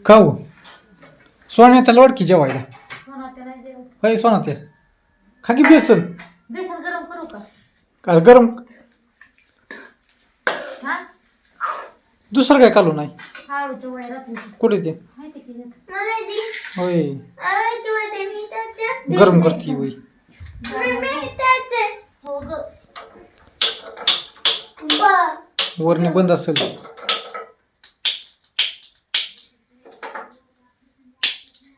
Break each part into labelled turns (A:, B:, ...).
A: खाऊ सोन्या त्याला ओळखी जेवायला
B: सोना त्याला जेवण.
A: होय सोना ते खा की बेसन
B: बेसन गरम करू का?
A: का गरम
B: हा
A: दुसरं काय कालू नाही
B: आळूच्या वड्या रात्रीची
A: कुठे ते
B: माहिती की नाही?
A: होय गरम करते होय
B: हो ग.
A: वरणी बंद असेल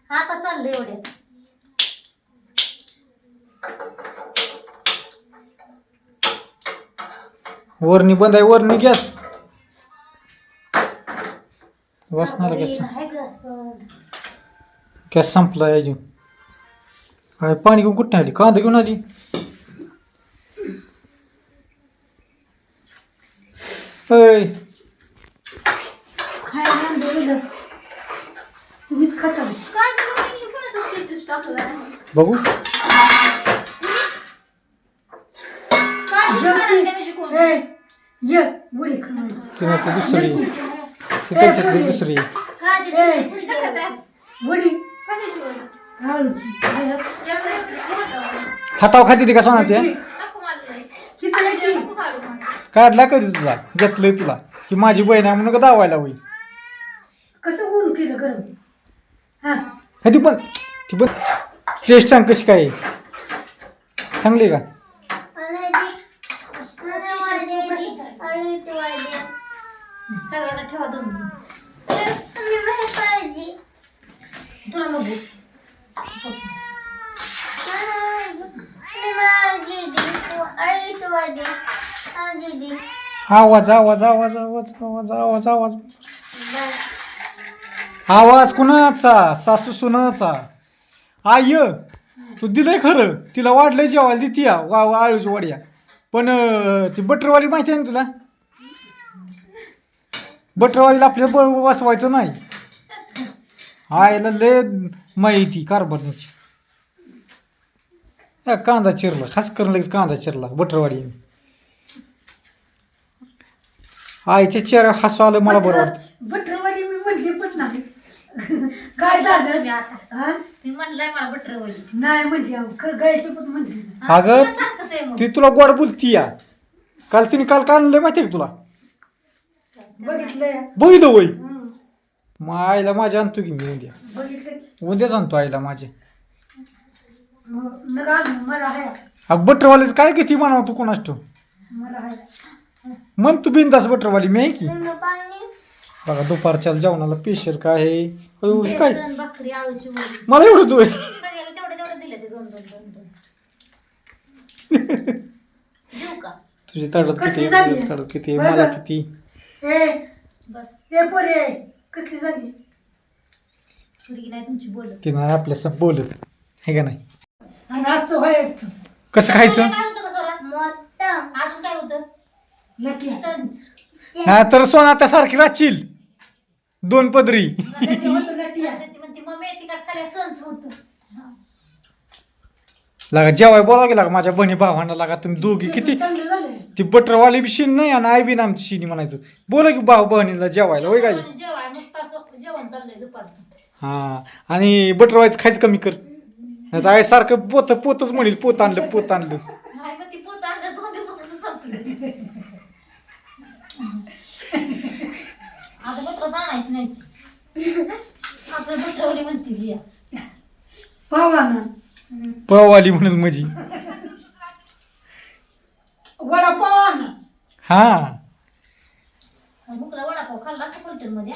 B: आता चाललंय एवढ्यात.
A: वरणी बंद आहे वरणी गॅस वासनाला गॅस
B: आहे गॅस पण.
A: गॅस संपला अजून काय पाणी घेऊन कुठे आली कांदा घेऊन आली अय
B: खायला आणलं गेलं. तुम्हीच खाता काय कोणाचं स्टेटस टाकलं
A: बघू
B: ये बुडी खाणार
A: तिने तर दुसरी ती त्यांच्यातली दुसरी
B: बुडी आळूची
A: हाताव खाती ती का सोना त्या काढला कधी तुला घेतलंय तुला की माझी बहीण आहे म्हणून का दावायला होई
B: कसं ऊन केलं गरम हा
A: ती पण टेस्ट सांग कशी काय आहे? चांगली आहे का
B: सगळ्यांना ठेवा दोन तुला नको
A: आवाज आवाज आवाज आवाज आवाज आवाज आवाज आवाज कुणाचा सासू सुनाचा आय तू दिलंय खरं तिला वाढलंय जेवायला ती आळूची वड्या पण ती बटरवाली माहिती आहे ना तुला बटरवालीला आपल्याला बरोबर बसवायचं नाही आयला लय माहिती कारभारची कांदा चिरला खास करून लगेच कांदा चिरला बटरवाली आईच्या चेहऱ्या हसू आलं मला बरं वाटतं
B: बटरवाली मी म्हणली पण नाही काय झालं मी आता हा ती म्हणलंय मला बटरवाली नाही म्हणली गळशी पण म्हणली
A: अगं ती तुला गोड बोलती या काल तिने काल काय आणलंय माहिती का तुला बघितलं वय मग आईला माझ्या आणतो की मी उद्याच आणतो आईला माझे बटरवालीच काय किती म्हणावं तू कोणास ठेव मन तू बिंदास बटरवाली मी आहे की बघा दुपारच्या जेवणाला स्पेशल काय आहे काय मला एवढं तू तुझी तडत किती तडत किती मला किती
B: कसली झाली
A: ती नाही आपल्या सब बोलत हे का नाही
B: आणि असं व्हायचं
A: कसं खायचं
B: अजून काय होतं
A: हा तर सोना त्या सारखी राहशील दोन पदरी लागा जेवाय बोला की लागा माझ्या बहिणी भावांना लागा तुम्ही दोघी किती ती बटरवाली बी शिन नाही आणि आई बी आमची शिनी म्हणायचं बोला की भाऊ बहिणीला जेवायला होय काय हा आणि बटरवालीच खायचं कमी कर नाही तर आई सारखं पोतच म्हणील पोत आणलं
B: आता बटर आणायची नाही आपलं बटरवाली म्हणते
A: पवाली म्हणून माझी
B: वडापाव
A: हा
B: वडापाव खाल्ला हॉटेल मध्ये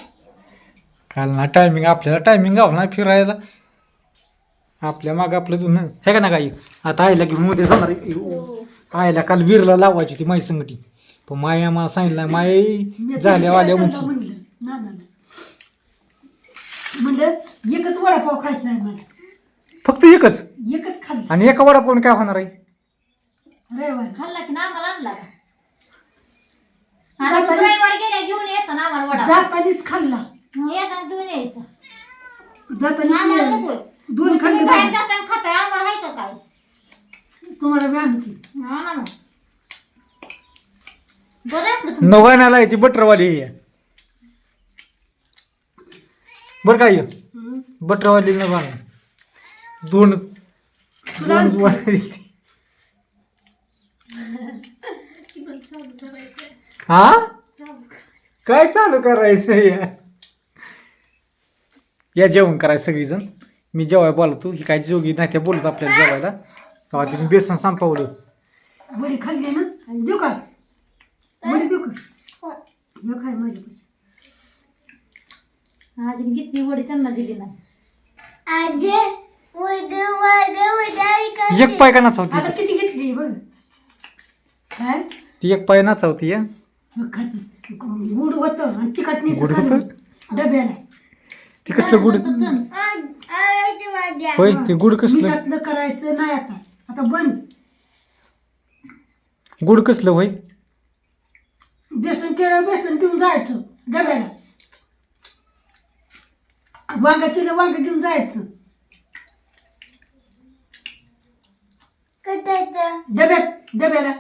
A: काल ना टायमिंग आपल्याला टायमिंग गाव ना फिरायला आपल्या माग आपलं तू हे का ना काही आता आईला घेऊन मध्ये जाणार आईला काल वीरला लावायची ती माई संगटी पण माई आम्हाला सांगितलं माई झाल्या आल्या उंची
B: म्हणलं एकच वडापाव खायचा आहे मला
A: फक्त एकच
B: खाल्ला
A: आणि एका वडापाव काय होणार आहे
B: रविवार खाल्ला की ना आम्हाला आणला रविवार गेल्या घेऊन येतो ना आम्हाला वडा जातानीच खाल्ला एका घेऊन यायचा जाताना दोन खाल्ले खाताय आम्हाला आहे का काय तुम्हाला बँकी हा ना मग बरं आपलं
A: नव्याण्याला आहे ती बटरवाली बरं काय
B: हं.
A: बटरवाली न बांध दोन
B: तुला
A: दोनच वड्या दिली. हा काय चालू करायचं या जेवण करायचं सगळीजण. मी जेवाय बोलतो ही काय जोगी नाही त्या बोलत आपल्याला जेवायला. तेव्हा तिने बेसन संपवलं.
B: वडी खाल्ली ना देऊ का वडी देऊ का हे खाय माझ्यापाशी आजीने घेतली वडी त्यांना दिली ना
A: एक पाय का नाचावती
B: आता किती घेतली बघ काय
A: ती एक पाय नाचावती या
B: मग खाती गुड होतं आणि तिखट
A: गुड होतं?
B: डब्याला
A: ती कसलं गुड होय ते गुड कसलं
B: मिठातलं करायचं नाही आता आता बंद
A: गुड कसलं होय
B: बेसन केलं बेसन देऊन जायचं डब्याला वांग केलं वांग घेऊन जायचं डब्याला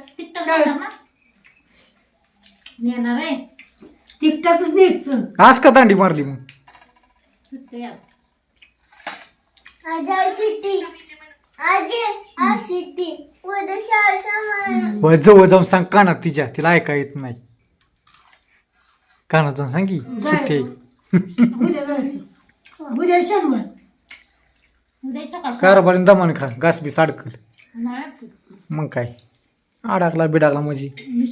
B: नेणार आहे तिकटाच न्यायचं
A: आज का दांडी मारली मग होय, जवळ जाऊन सांग कानात तिच्या तिला ऐका येत नाही कानात जाऊन सांग की सुट्टी आहे.
B: उद्या जायचं उद्या शनिवार उद्या सकाळ
A: कारभारीन दमान खा घास बी साडकल मग काय अडकला बिडाकला म्हणजे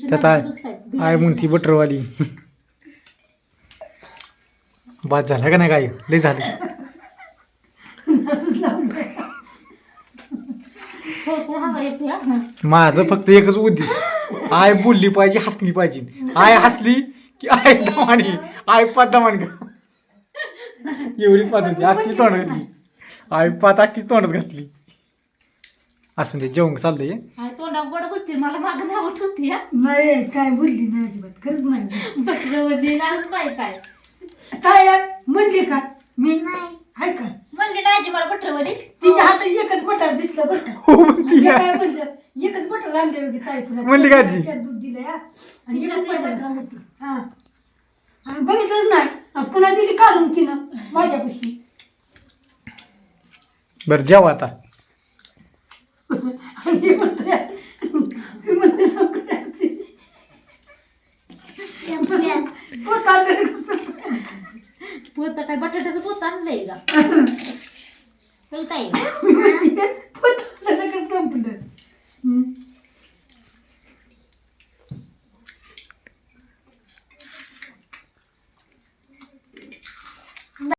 A: त्यात आय म्हणती बटरवाली बाद झाला का नाही काय लय झालं माझं फक्त एकच उद्देश आय बोलली पाहिजे हसली पाहिजे आय हसली की आय दमानी आय पाच दमान का एवढी पाच होती अख्खी तोंड घातली आय पाच अख्खीच तोंडात घातली असं ते जेवण चाललंय
C: तोंडा गोड बोलतील मला मागं नाव ठेवते
B: नाही काय बोलली नाही अजिबात खरंच नाही
C: बटरवली काय काय
B: काय म्हणली का मी हाय का
C: म्हणली ना आजी मला बटरवली
B: तिच्या हातात एकच बटर दिसलं बरं का
A: हो म्हणती
B: मी
A: ना.
B: काय म्हणलं एकच बटर आणले वगैरे ताई तुला
A: म्हणली का आजी?
B: चार दूध दिलं या आणि एकच
C: तिच्याच
B: बटर
C: बटर होती.
B: हा आणि बघितलंच नाही आणि पुन्हा दिली काढून तिनं माझ्यापाशी
A: बरं जेव आता
B: आणि मी म्हणते सगळ्यात पोत आणलं कसं
C: पोत काय बटाट्याचं पोत आणलंय का ताई
B: मी म्हणते,